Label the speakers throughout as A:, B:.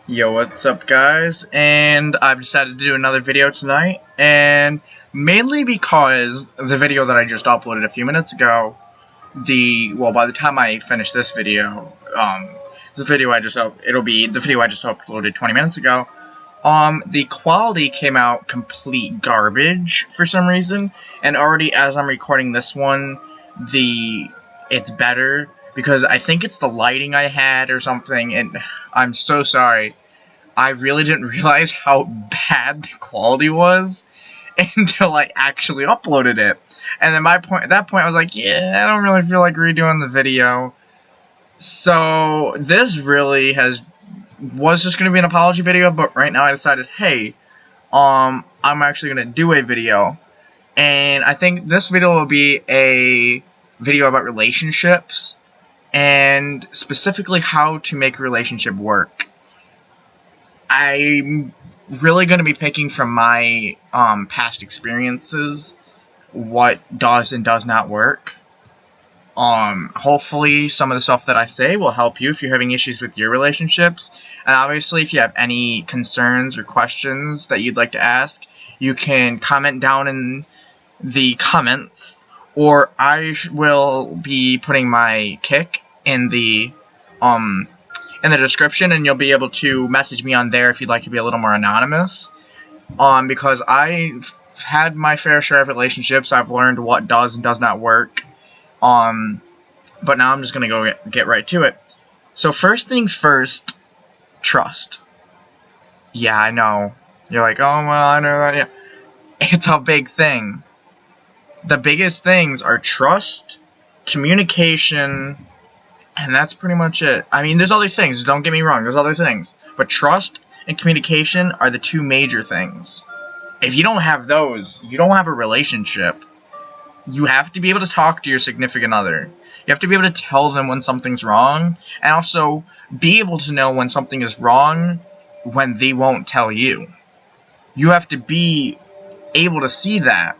A: Yo, what's up, guys? And I've decided to do another video tonight, and mainly because the video that I just uploaded a few minutes ago, by the time I finish this video, the video I just uploaded 20 minutes ago, the quality came out complete garbage for some reason, and already as I'm recording this one, it's better, because I think it's the lighting I had or something, and I'm so sorry. I really didn't realize how bad the quality was until I actually uploaded it. And then at that point I was like, yeah, I don't really feel like redoing the video. So this really was just going to be an apology video, but right now I decided, hey, I'm actually going to do a video. And I think this video will be a video about relationships, and specifically how to make a relationship work. I'm really going to be picking from my past experiences what does and does not work. Hopefully some of the stuff that I say will help you if you're having issues with your relationships. And obviously if you have any concerns or questions that you'd like to ask, you can comment down in the comments, or I will be putting my kick in the description, and you'll be able to message me on there if you'd like to be a little more anonymous. Because I've had my fair share of relationships. I've learned what does and does not work. But now I'm just gonna go get right to it. So first things first, trust. Yeah, I know. You're like, oh well, I know that. Yeah, it's a big thing. The biggest things are trust, communication, and that's pretty much it. I mean, there's other things, don't get me wrong, there's other things. But trust and communication are the two major things. If you don't have those, you don't have a relationship. You have to be able to talk to your significant other. You have to be able to tell them when something's wrong, and also be able to know when something is wrong when they won't tell you. You have to be able to see that.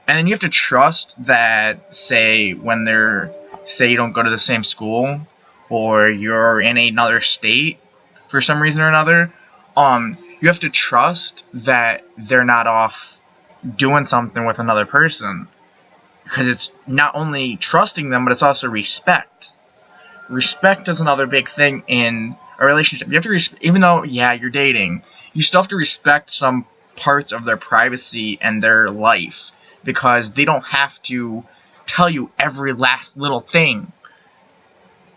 A: And then you have to trust that, say you don't go to the same school, or you're in another state for some reason or another, you have to trust that they're not off doing something with another person. Because it's not only trusting them, but it's also respect. Respect is another big thing in a relationship. You have to even though, yeah, you're dating, you still have to respect some parts of their privacy and their life, because they don't have to tell you every last little thing.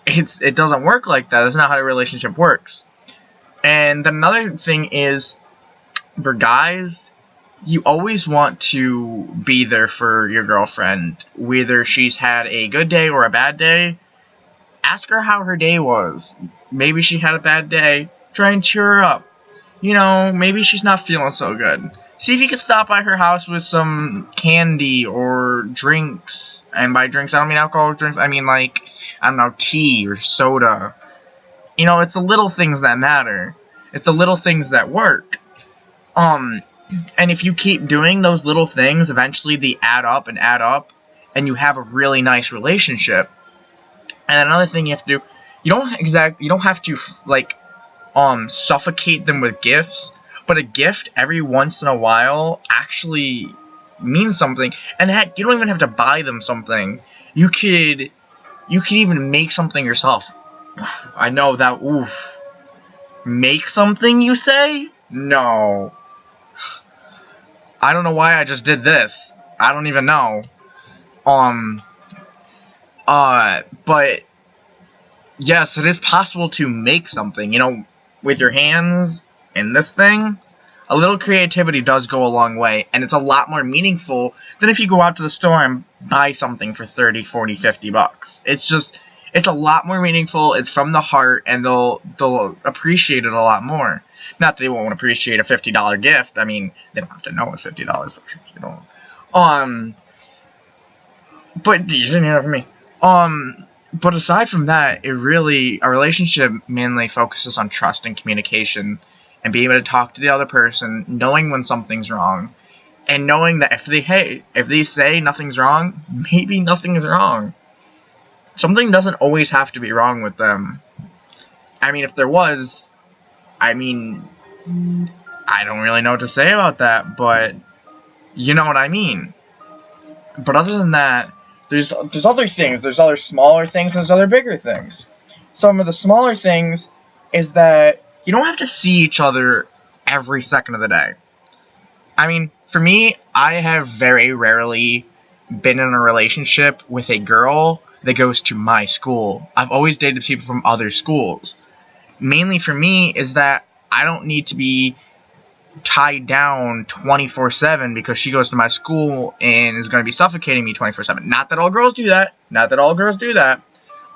A: It doesn't work like that. That's not how a relationship works. And another thing is, for guys, you always want to be there for your girlfriend, whether she's had a good day or a bad day. Ask her how her day was. Maybe she had a bad day. Try and cheer her up. You know, maybe she's not feeling so good. See if you can stop by her house with some candy or drinks. And by drinks, I don't mean alcoholic drinks. I mean, like, I don't know, tea or soda. You know, it's the little things that matter. It's the little things that work. And if you keep doing those little things, eventually they add up, and you have a really nice relationship. And another thing you have to do, you don't have to, like, suffocate them with gifts. But a gift every once in a while actually means something. And heck, you don't even have to buy them something. You could even make something yourself. I know that, oof. Make something, you say? No. I don't know why I just did this. I don't even know. But yes, it is possible to make something, you know, with your hands. In this thing, a little creativity does go a long way, and it's a lot more meaningful than if you go out to the store and buy something for 30, 40, 50 bucks. It's a lot more meaningful, it's from the heart, and they'll appreciate it a lot more. Not that they won't appreciate a $50 gift. I mean, they don't have to know it's $50, but you know. But you didn't hear it from me. But aside from that, a relationship mainly focuses on trust and communication, and being able to talk to the other person, knowing when something's wrong, and knowing that if they say nothing's wrong, maybe nothing is wrong. Something doesn't always have to be wrong with them. I mean, if there was, I mean, I don't really know what to say about that, but you know what I mean. But other than that, there's other things. There's other smaller things, and there's other bigger things. Some of the smaller things is that you don't have to see each other every second of the day. I mean, for me, I have very rarely been in a relationship with a girl that goes to my school. I've always dated people from other schools. Mainly for me is that I don't need to be tied down 24/7 because she goes to my school and is going to be suffocating me 24/7. Not that all girls do that. Not that all girls do that.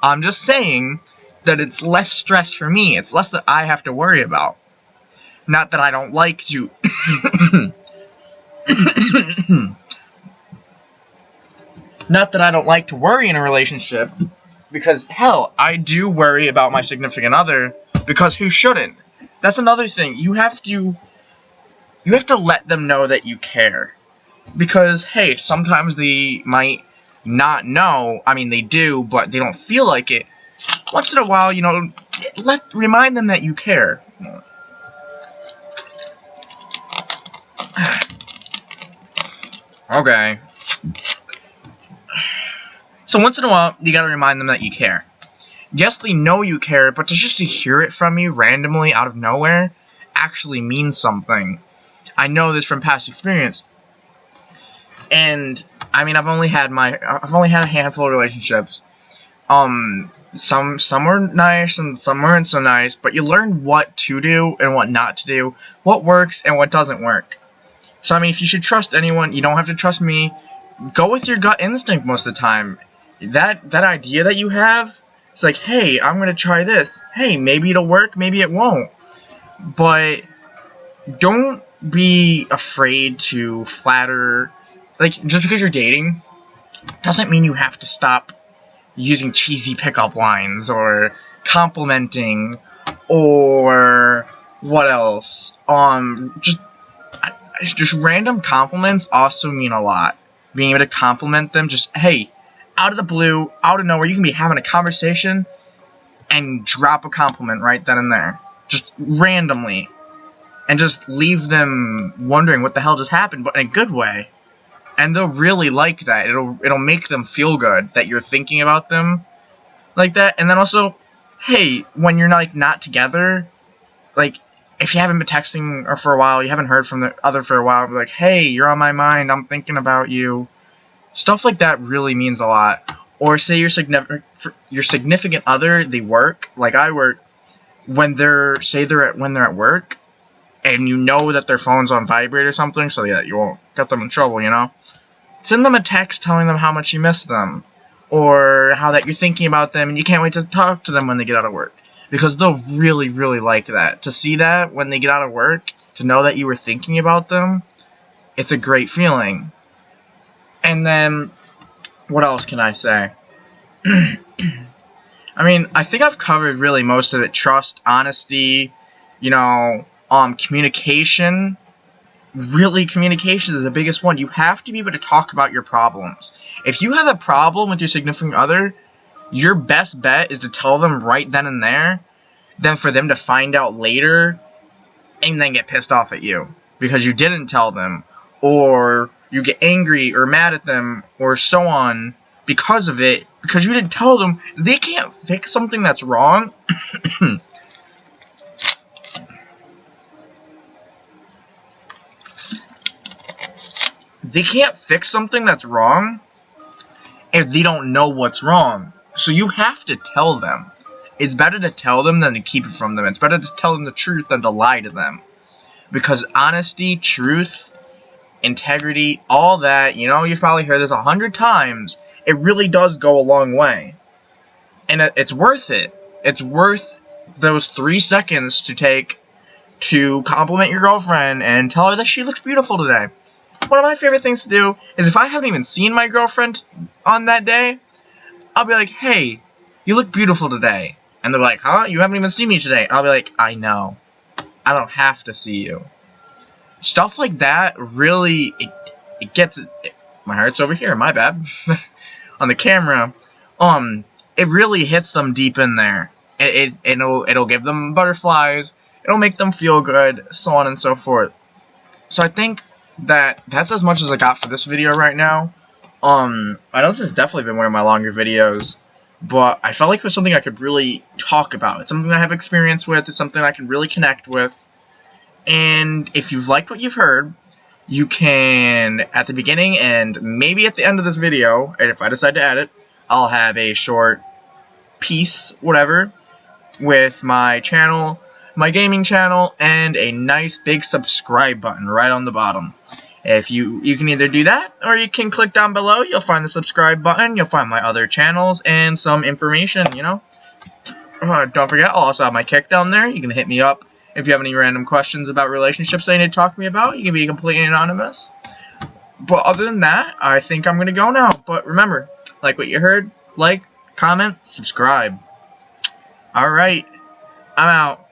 A: I'm just saying that it's less stress for me. It's less that I have to worry about. Not that I don't like to... Not that I don't like to worry in a relationship, because, hell, I do worry about my significant other, because who shouldn't? That's another thing. You have to let them know that you care. Because, hey, sometimes they might not know. I mean, they do, but they don't feel like it. Once in a while, remind them that you care. Okay. So once in a while, you gotta remind them that you care. Yes, they know you care, but just to hear it from you randomly out of nowhere actually means something. I know this from past experience. And I mean, I've only had a handful of relationships. Some were nice and some weren't so nice, but you learn what to do and what not to do, what works and what doesn't work. So I mean, if you should trust anyone, you don't have to trust me. Go with your gut instinct most of the time. That idea that you have, it's like, hey, I'm gonna try this. Hey, maybe it'll work, maybe it won't. But don't be afraid to flatter. Like, just because you're dating doesn't mean you have to stop using cheesy pickup lines or complimenting or what else. Just random compliments also mean a lot. Being able to compliment them, just, hey, out of the blue, out of nowhere, you can be having a conversation and drop a compliment right then and there. Just randomly. And just leave them wondering what the hell just happened, but in a good way. And they'll really like that. It'll make them feel good that you're thinking about them like that. And then also, hey, when you're not together, like, if you haven't been texting or for a while, you haven't heard from the other for a while, be like, hey, you're on my mind, I'm thinking about you. Stuff like that really means a lot. Or say your significant other, they work, like I work, when they're at work, and you know that their phone's on vibrate or something, so yeah, you won't get them in trouble, Send them a text telling them how much you miss them, or how that you're thinking about them and you can't wait to talk to them when they get out of work. Because they'll really, really like that. To see that when they get out of work, to know that you were thinking about them, it's a great feeling. And then, what else can I say? I mean, I think I've covered really most of it. Trust, honesty, communication. Really, communication is the biggest one. You have to be able to talk about your problems. If you have a problem with your significant other, your best bet is to tell them right then and there, than for them to find out later and then get pissed off at you because you didn't tell them, or you get angry or mad at them or so on because of it, because you didn't tell them. They can't fix something that's wrong. They can't fix something that's wrong if they don't know what's wrong. So you have to tell them. It's better to tell them than to keep it from them. It's better to tell them the truth than to lie to them. Because honesty, truth, integrity, all that, you've probably heard this 100 times. It really does go a long way. And it's worth it. It's worth those 3 seconds to take to compliment your girlfriend and tell her that she looks beautiful today. One of my favorite things to do is if I haven't even seen my girlfriend on that day, I'll be like, hey, you look beautiful today. And they're like, huh? You haven't even seen me today. I'll be like, I know. I don't have to see you. Stuff like that really, it gets it. My heart's over here, my bad. On the camera. It really hits them deep in there. It'll give them butterflies. It'll make them feel good, so on and so forth. So I think that's as much as I got for this video right now. I know this has definitely been one of my longer videos, but I felt like it was something I could really talk about. It's something I have experience with. It's something I can really connect with. And if you've liked what you've heard, you can, at the beginning and maybe at the end of this video, and if I decide to add it, I'll have a short piece, whatever, with my channel, my gaming channel, and a nice big subscribe button right on the bottom. If you can either do that, or you can click down below. You'll find the subscribe button. You'll find my other channels and some information, you know. Don't forget, I'll also have my Kick down there. You can hit me up if you have any random questions about relationships that you need to talk to me about. You can be completely anonymous. But other than that, I think I'm going to go now. But remember, like what you heard, like, comment, subscribe. Alright, I'm out.